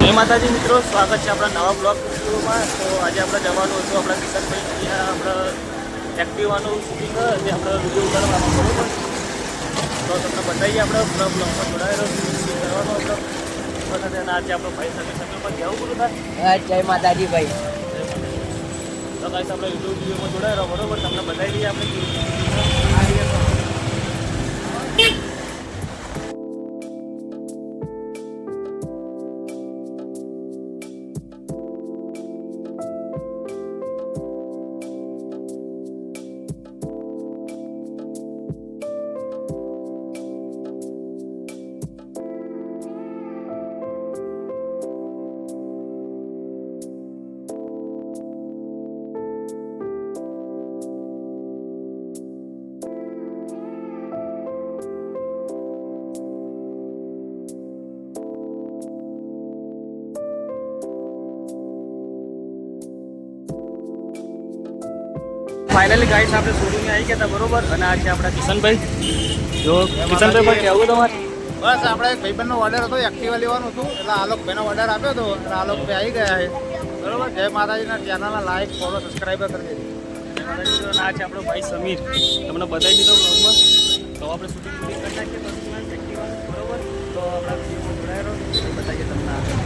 જય માતાજી મિત્રો, સ્વાગત છે આપણા નવા બ્લોગ વિડીયોમાં. તો આજે આપણે જવાનું હતું આપણા કિશનભાઈ ત્યાં આપણે એક્ટિવાનું શૂટિંગ જે આપણે વિડીયો ઉતારવાનું બરોબર. તો તમને બતાવીએ આપણે પૂરા બ્લોગમાં જોડાયેલો શૂટિંગ કરવાનું આપણે અને આજે આપણો ભાઈ સાથે પર જવું પૂરું થાય. જય માતાજી ભાઈ. તો ગાઈસ આપણે વિડીયોમાં જોડાયેલો બરોબર, તમને બતાવી દઈએ આપણે ફાઇનલી ગાઈસ આપણે શોરૂમે આવી ગયા હતા બરોબર. અને આ છે આપણા કિશનભાઈ. જો કિશનભાઈ પર કેવું તમારે? બસ આપણે એક ભાઈબંધનો ઓર્ડર હતો, એક્ટિવા લેવાનું હતું, એટલે આલોકભાઈનો ઓર્ડર આપ્યો હતો એટલે આલોકભાઈ આવી ગયા છે બરોબર. જય માતાજીના ચેનલના લાઈક ફોલો સબસ્ક્રાઈબર કરી દેજો. અને આ છે આપણો ભાઈ સમીર, તમને બતાવી દીધો બ્લોગમાં. તો આપણે શૂટિંગ કરી નાખીએ એક્ટિવા બરોબર. તો આપણા વિડીયોમાં જોડાયેલો બતાવીએ તમને આગળ.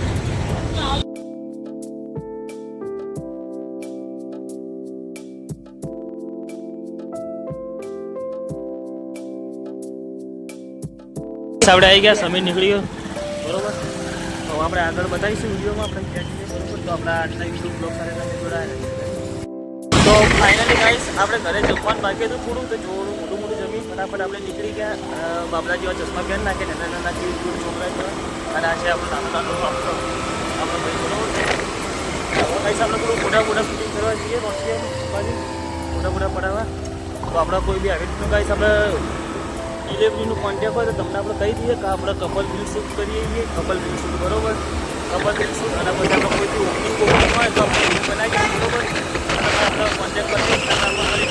આપણે આવી ગયા, સમીર નીકળી ગયો બરોબર. તો આપણે આગળ બતાવીશું વિડીયોમાં આપણે ક્યાં જઈએ બરોબર. તો આપણા આજના યુટ્યુબ બ્લોગ સાથે તમે જોડાયા. તો ફાઇનલી ગાઈસ આપણે ઘરે જમવાનું બાકી હતું થોડું, તો જોડું મોટું જમી ફટાફટ આપણે નીકળી ગયા. બાબલા જેવા ચશ્મા પહેરી નાખે નાના છોકરા જેવા. અને આ છે આપણું નાનું આપણો ભાઈ બરોબર. ગાઈસ આપણે થોડું મોટા શૂટિંગ કરવા જઈએ રોશિયા બાજુ મોટા પડાવવા. તો આપણા કોઈ બી આવી રીતનું ગાઈસ આપણે ડિલિવરીનું કોન્ટેક્ટ હોય તો તમને આપણે કહી દઈએ કે આપણે કપલ બિલ શૂટ કરીએ છીએ. કપલ બિલ શૂટ બરોબર, કપલ બિલ શૂટ. અને પછી આપણે કોઈથી ઓપનિંગ હોય તો આપણે બનાવીએ બરોબર. અને આપણે કોન્ટેક્ટ કરીએ અને આપણે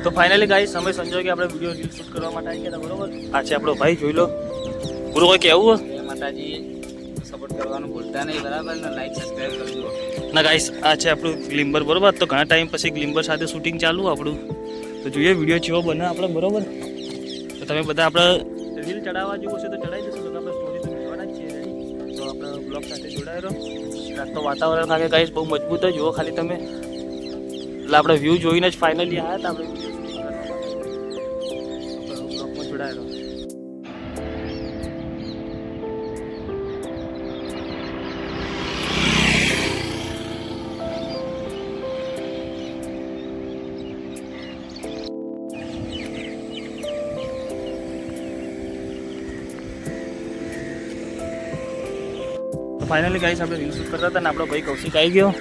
તો ફાઇનલી ગાઈસ સમય સંજોગે કે આપણે વિડીયો રીલ શૂટ કરવા માટે આવી ગયા હતા બરોબર. આ છે આપણો ભાઈ, જોઈ લો. પૂરું કોઈ કહેવું? જય માતાજી. સપોર્ટ કરવાનું ભૂલતા નહીં બરાબર ને, લાઈક સબસ્ક્રાઈબ કરજો. ના ગાઈસ આ છે આપણું ગ્લિમ્બર બરોબર. તો ઘણા ટાઈમ પછી ગ્લિમ્બર સાથે શૂટિંગ ચાલુ આપણું. તો જોઈએ વિડીયો ચેવો બને આપણે બરોબર. તો તમે બધા આપણે રીલ ચડાવવા જેવું છે તો ચડાવી દઈશું. તો આપણે સ્ટોરી તો જોવાના જ છીએ. તો આપણે બ્લોગ સાથે જોડાયેલો. રાત તો વાતાવરણ લાગે ગાઈસ બહુ મજબૂત હોય, જુઓ ખાલી તમે. એટલે આપણે વ્યૂ જોઈને જ ફાઇનલી આવ્યા હતા આપણે વિડીયો બ્લોગમાં જોડાયેલો. તો ફાઇનલી ગાઈસ આપણે રીલ શૂટ કરતા હતા અને આપણો ભાઈ કૌશિક આવી ગયો.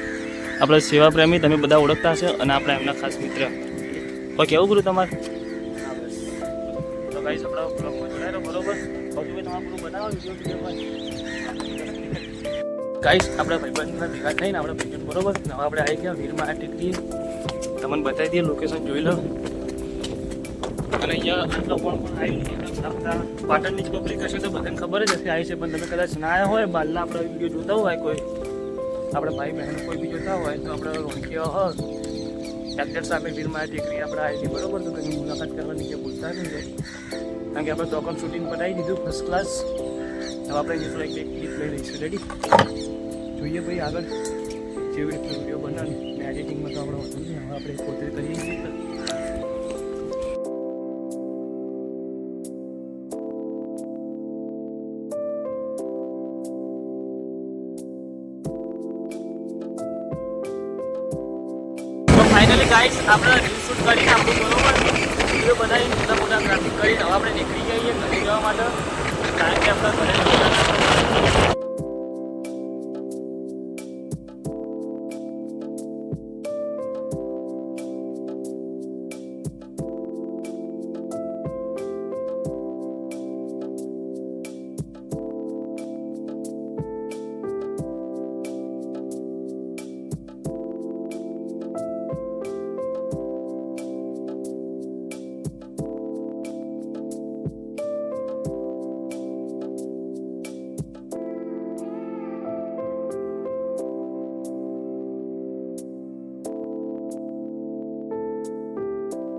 આપણે સેવા પ્રેમી તમે બધા ઓળખતા હશે અને આપણે એમના ખાસ મિત્ર. તો કેવું ગુરુ તમારે? તો ગાઈસ આપણા બ્લોગમાં જોડાયેલો બરોબર. કૌશિકભાઈ તમારે પૂરું બનાવો વિડીયોમાં. ગાઈસ આપણે ભાઈબંધના ભેગા થઈને આપણે ભાઈબંધ બરોબર. હવે આપણે આવી ગયા વીરમાં આ ટીકડીએ. તમને બતાવી દઈએ, લોકેશન જોઈ લો. અને અહીંયા આટલો પણ આવી પાટણની જ પબ્લિક હશે તો બધાને ખબર જ હશે આવી છે. પણ તમે કદાચ ના આવ્યા હોય, બહારના આપણે વિડીયો જોતા હોય, કોઈ આપણે ભાઈ બહેન કોઈ બી જોતા હોય તો આપણે રોંકીયા હોય એક્ઝેક્ટ સામે વીરમાયા ટેકરી આપણે આવી હતી બરોબર, તો કંઈ મુલાકાત કરવાની કે ભૂલતા નહીં જાય, કારણ કે આપણે ચોકમ શૂટિંગ પતાવી દીધું ફર્સ્ટ ક્લાસ. હવે આપણે જે થોડા એક ક્લિપ લઈ લઈશું. રેડી? જોઈએ ભાઈ આગળ જેવી રીતે વિડીયો બનાવે ને એડિટિંગમાં તો આપણે હોતું નહીં, હવે આપણે પોતે કરીએ છીએ. ફાઇનલી ગાઈસ આપણે રીલ શૂટ કરીને આપણું બરોબર વિડીયો બનાવીને મોટા મોટા ગ્રાફિક કરીને હવે આપણે નીકળી જઈએ ઘરે જવા માટે, કારણ કે આપણા ઘરે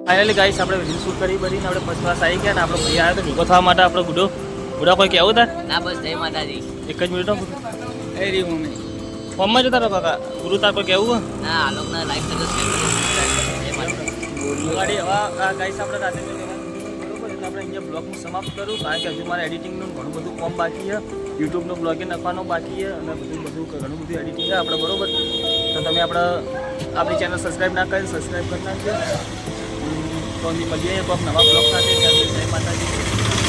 ફાઇનલી ગાઈસ આપણે રીલ શૂટ કરી બનીને આપણે ફર્સ્ટ ક્લાસ આવી ગયા ને આપણે ભાઈ આવ્યો તો ભેગો થવા માટે આપણે ગુડા કોઈ કહેવું તાર? ના બસ જય માતાજી. એક જ મિનિટ એ રી મમ્મી ફોર્મમાં જતા રહો કાકા. ગુરુ તાર કોઈ કહેવું? ના આ લોકોને લાઈક કરો જય માતાજી. ગાડી હવે ગાઈસ આપણે રાતે બરોબર, એટલે આપણે અહીંયા બ્લોગનું સમાપ્ત કરું, કારણ કે હજુ મારે એડિટિંગનું ઘણું બધું કામ બાકી છે, યુટ્યુબનો બ્લોગે નાખવાનો બાકી છે અને ઘણું બધું એડિટિંગ છે આપણે બરોબર. તો તમે આપણી ચેનલ સબસ્ક્રાઈબ ના કરી સબસ્ક્રાઈબ કરી નાખજો. તો મળીએ કોઈક નવા બ્લોગ સાથે. જય માતાજી.